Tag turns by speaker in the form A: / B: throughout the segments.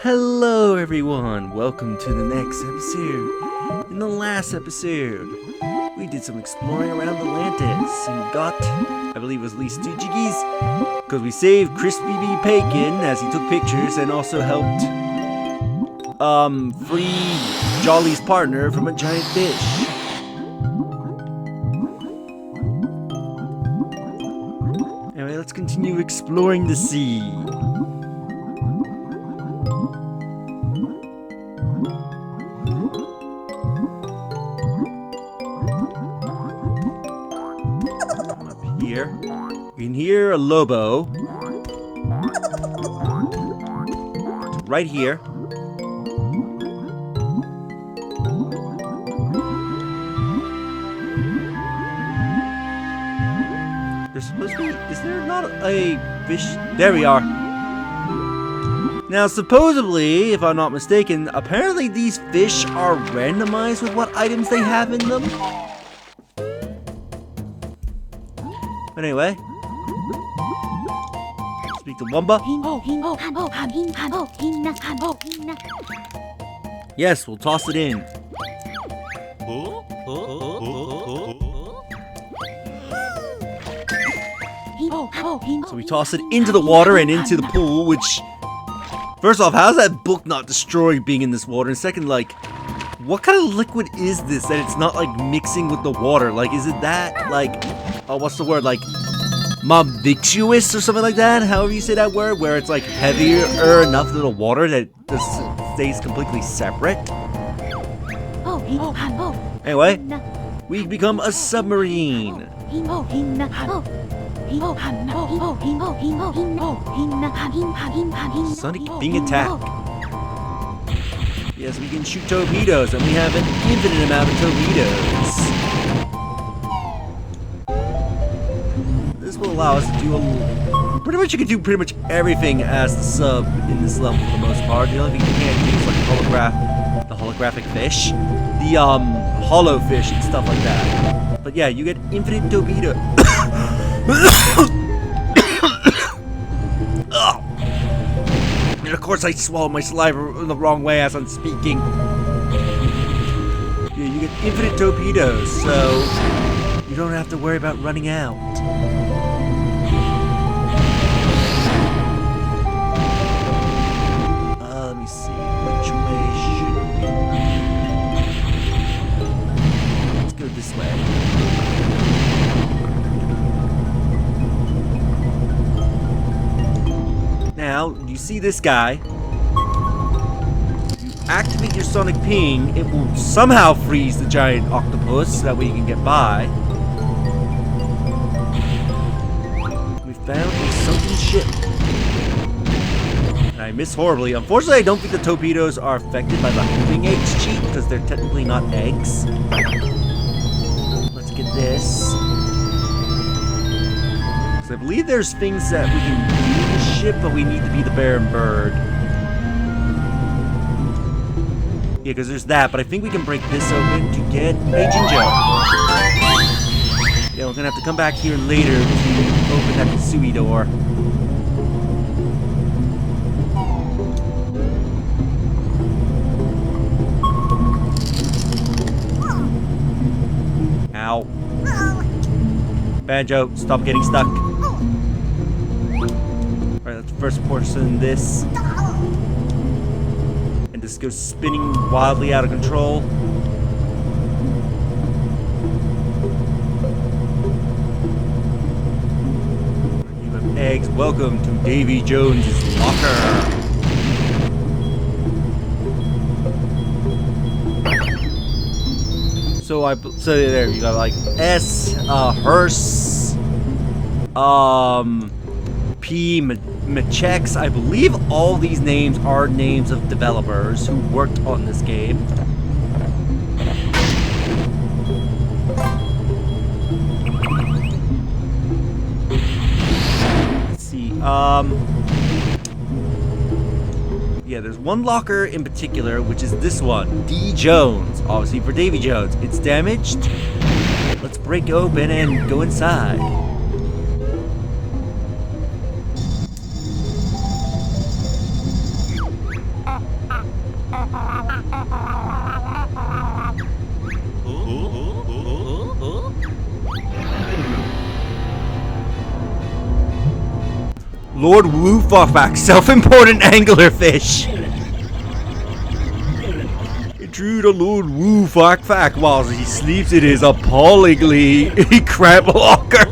A: Hello everyone, welcome to the next episode. In the last episode, we did some exploring around Atlantis and got, I believe it was at least 2 jiggies, because we saved Crispy B. Bacon as he took pictures and also helped free Jolly's partner from a giant fish. Anyway, let's continue exploring the sea. Here. You can hear a lobo. Right here. There's supposed to be... Is there not a fish? There we are. Now, supposedly, if I'm not mistaken, apparently these fish are randomized with what items they have in them. But anyway, speak to Wumba. Yes, we'll toss it in. So we toss it into the water and into the pool, which... First off, how's that book not destroyed being in this water? And second, like, what kind of liquid is this that it's not, like, mixing with the water? Like, is it that, like... Oh, what's the word? Like, mobvictuous or something like that? However you say that word, where it's like heavier enough to the water that it just stays completely separate. Anyway, we become a submarine. Sonic Bing attack. Yes, we can shoot torpedoes, and we have an infinite amount of torpedoes. This will allow us to do pretty much, you can do pretty much everything as the sub in this level for the most part. The only thing you can't do is like the holographic fish, the hollow fish and stuff like that. But yeah, you get infinite torpedo. And of course I swallow my saliva in the wrong way as I'm speaking. Yeah, you get infinite torpedoes, so you don't have to worry about running out. Let me see, which way should we? Let's go this way. Now, you see this guy. You activate your sonic ping, it will somehow freeze the giant octopus, so that way you can get by. We found a sunken ship. And I miss horribly. Unfortunately, I don't think the torpedoes are affected by the homing eggs cheat, because they're technically not eggs. Let's get this. So I believe there's things that we can do in the ship, but we need to be the bear and bird. Yeah, because there's that, but I think we can break this open to get a ginger. Yeah, we're gonna have to come back here later to open that Kazooie door. Ow. Banjo, stop getting stuck. Alright, let's first portion this. And this goes spinning wildly out of control. You have eggs. Welcome to Davy Jones' locker. So there you got like S, hearse, P, Machex. I believe all these names are names of developers who worked on this game. Let's see, yeah, there's one locker in particular, which is this one, D. Jones, obviously for Davy Jones. It's damaged. Let's break open and go inside. Lord Woo Fak Fak, self-important anglerfish. Intrude on Lord Woo Fak Fak while he sleeps in his appallingly cramped locker.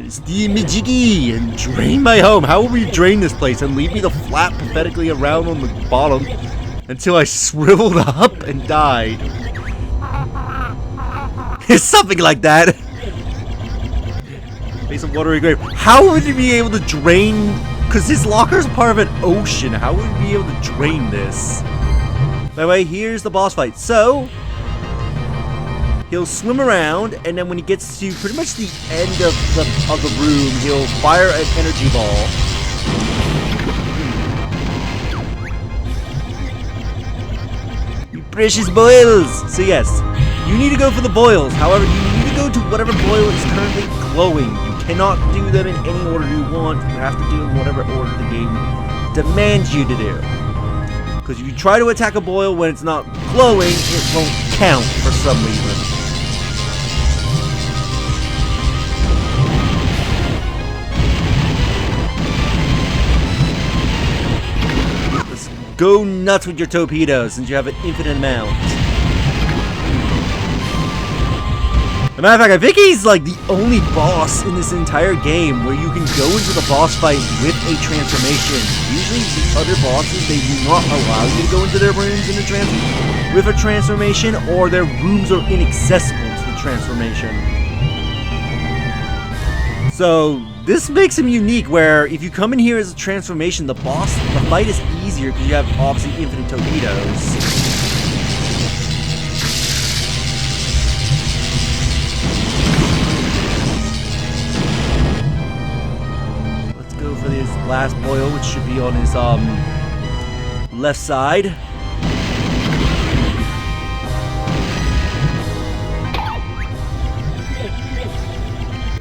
A: Steam me jiggy and drain my home. How will we drain this place and leave me to flap pathetically around on the bottom until I shriveled up and died? It's something like that. Face of watery grave. How would he be able to drain? Because his locker is part of an ocean. How would he be able to drain this? By the way, here's the boss fight. So he'll swim around, and then when he gets to pretty much the end of the room, he'll fire an energy ball. You precious boils! So yes, you need to go for the boils. However, you need to go to whatever boil is currently glowing. You cannot do them in any order you want. You have to do it in whatever order the game demands you to do. Because if you try to attack a boil when it's not glowing, it won't count for some reason. Go nuts with your torpedoes since you have an infinite amount. As a matter of fact, I think he's like the only boss in this entire game where you can go into the boss fight with a transformation. Usually the other bosses, they do not allow you to go into their rooms with a transformation, or their rooms are inaccessible to the transformation. So this makes him unique, where if you come in here as a transformation, the fight is easier because you have obviously infinite torpedoes. Let's go for this last boil, which should be on his left side.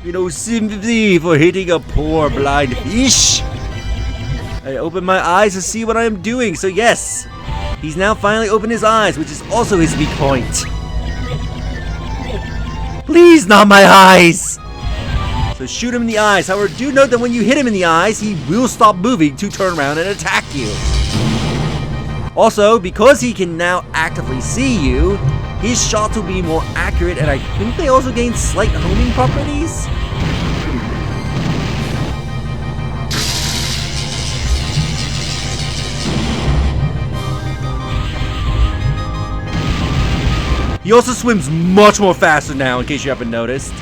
A: No sympathy for hitting a poor blind fish. I open my eyes to see what I am doing, so yes, he's now finally opened his eyes, which is also his weak point. Please, not my eyes! So shoot him in the eyes. However, do note that when you hit him in the eyes, he will stop moving to turn around and attack you. Also, because he can now actively see you, his shots will be more accurate, and I think they also gain slight homing properties. He also swims much more faster now, in case you haven't noticed.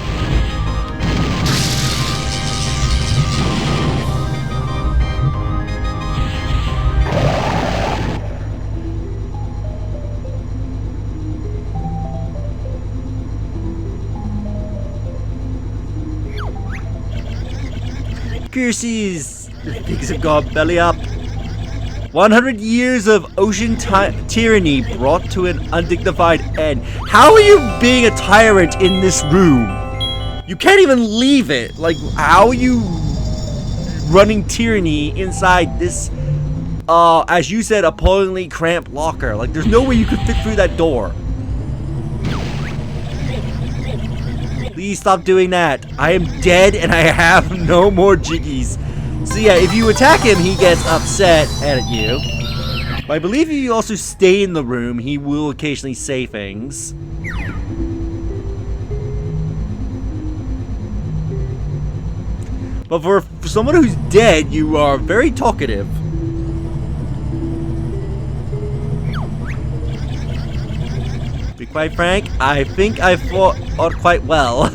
A: Curses! Things have gone belly up. 100 years of ocean tyranny brought to an undignified end. How are you being a tyrant in this room? You can't even leave it. Like, how are you running tyranny inside this, as you said, appallingly cramped locker? Like, there's no way you could fit through that door. Please stop doing that. I am dead and I have no more jiggies. So yeah, if you attack him, he gets upset at you. But I believe if you also stay in the room, he will occasionally say things. But for someone who's dead, you are very talkative. To be quite frank, I think I fought quite well.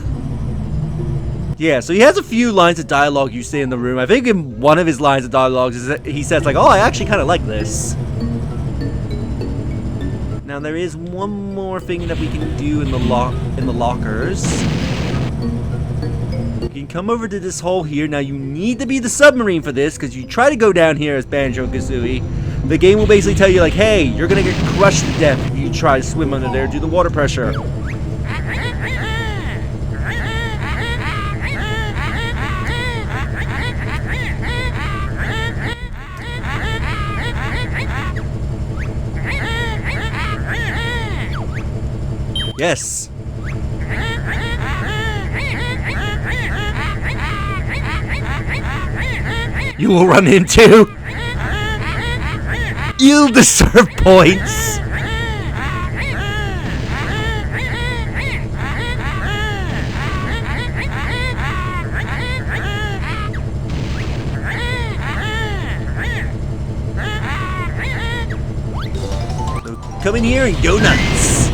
A: Yeah, so he has a few lines of dialogue you say in the room. I think in one of his lines of dialogue is that he says like, "Oh, I actually kind of like this." Now there is one more thing that we can do in the lockers. You can come over to this hole here. Now you need to be the submarine for this, because you try to go down here as Banjo-Kazooie, the game will basically tell you like, "Hey, you're gonna get crushed to death if you try to swim under there due to the water pressure." Yes. You will run into. You'll deserve points. So come in here and go nuts.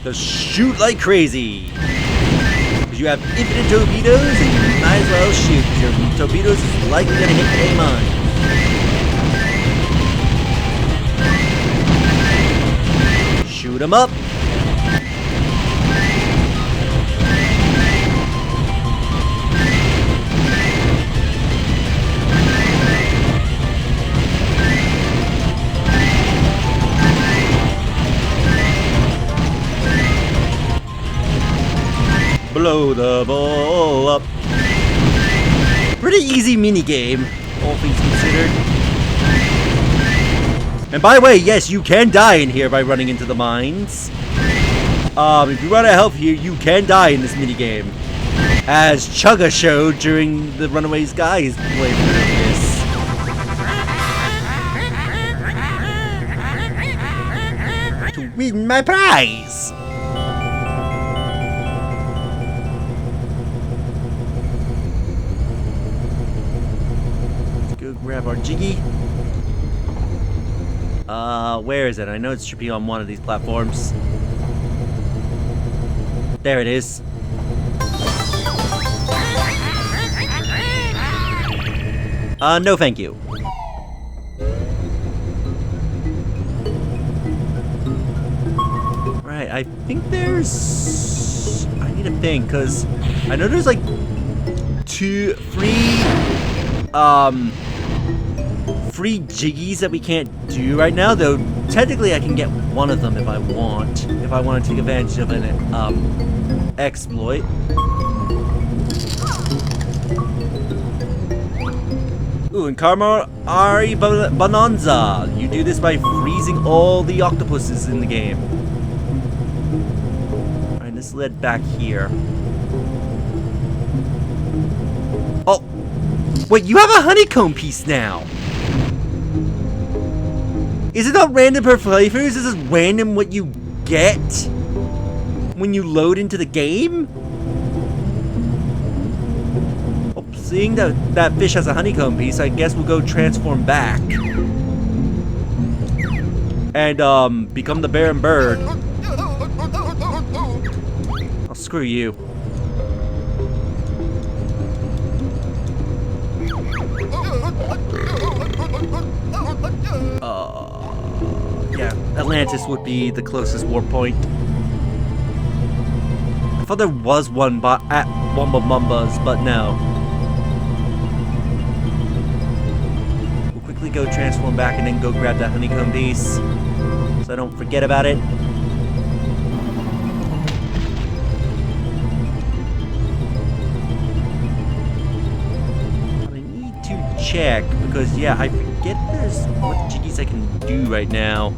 A: Just shoot like crazy. Because you have infinite torpedoes and you might as well shoot. Your torpedoes is likely going to hit a mine. Shoot them up. Blow the ball up. Pretty easy mini game, all things considered. And by the way, yes, you can die in here by running into the mines. If you run out of health here, you can die in this mini game, as Chugga showed during the Runaways Guys playthrough of this. To win my prize. Grab our jiggy. Where is it? I know it should be on one of these platforms. There it is. No thank you. Right, I think there's... I need to think, because I know there's like 2, 3, free jiggies that we can't do right now, though technically I can get one of them if I want. If I want to take advantage of an exploit. Ooh, and Karamari Bonanza. You do this by freezing all the octopuses in the game. Alright, this led back here. Oh! Wait, you have a honeycomb piece now! Is it not random per playthroughs? Is this random what you get when you load into the game? Well, seeing that that fish has a honeycomb piece, I guess we'll go transform back. And, become the Baron Bird. Oh, screw you. Yeah, Atlantis would be the closest warp point. I thought there was one at Wumba Mumba's, but no. We'll quickly go transform back and then go grab that honeycomb piece, so I don't forget about it. I need to check, because yeah, I forget there's what jiggies I can do right now.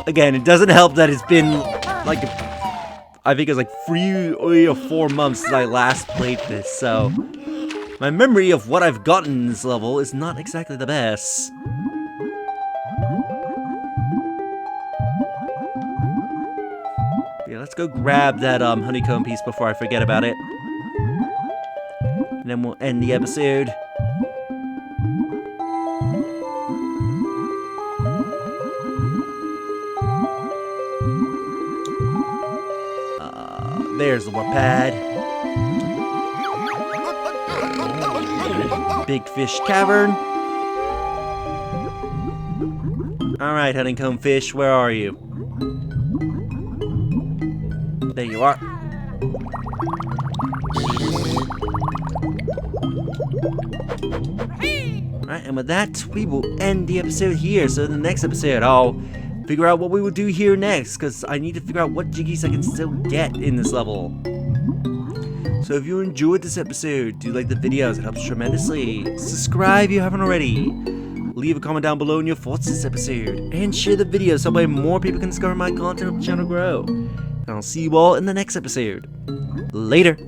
A: Again, it doesn't help that it's been like, I think it's like 3 or 4 months since I last played this, so my memory of what I've gotten in this level is not exactly the best. Yeah, let's go grab that honeycomb piece before I forget about it. And then we'll end the episode. There's the warp pad. Big Fish Cavern. Alright, honeycomb fish, where are you? There you are. Alright, and with that, we will end the episode here. So in the next episode, I'll figure out what we will do here next, because I need to figure out what jiggies I can still get in this level. So if you enjoyed this episode, do like the videos, it helps tremendously. Subscribe if you haven't already. Leave a comment down below on your thoughts this episode, and share the video so that way more people can discover my content and help the channel grow. And I'll see you all in the next episode. Later.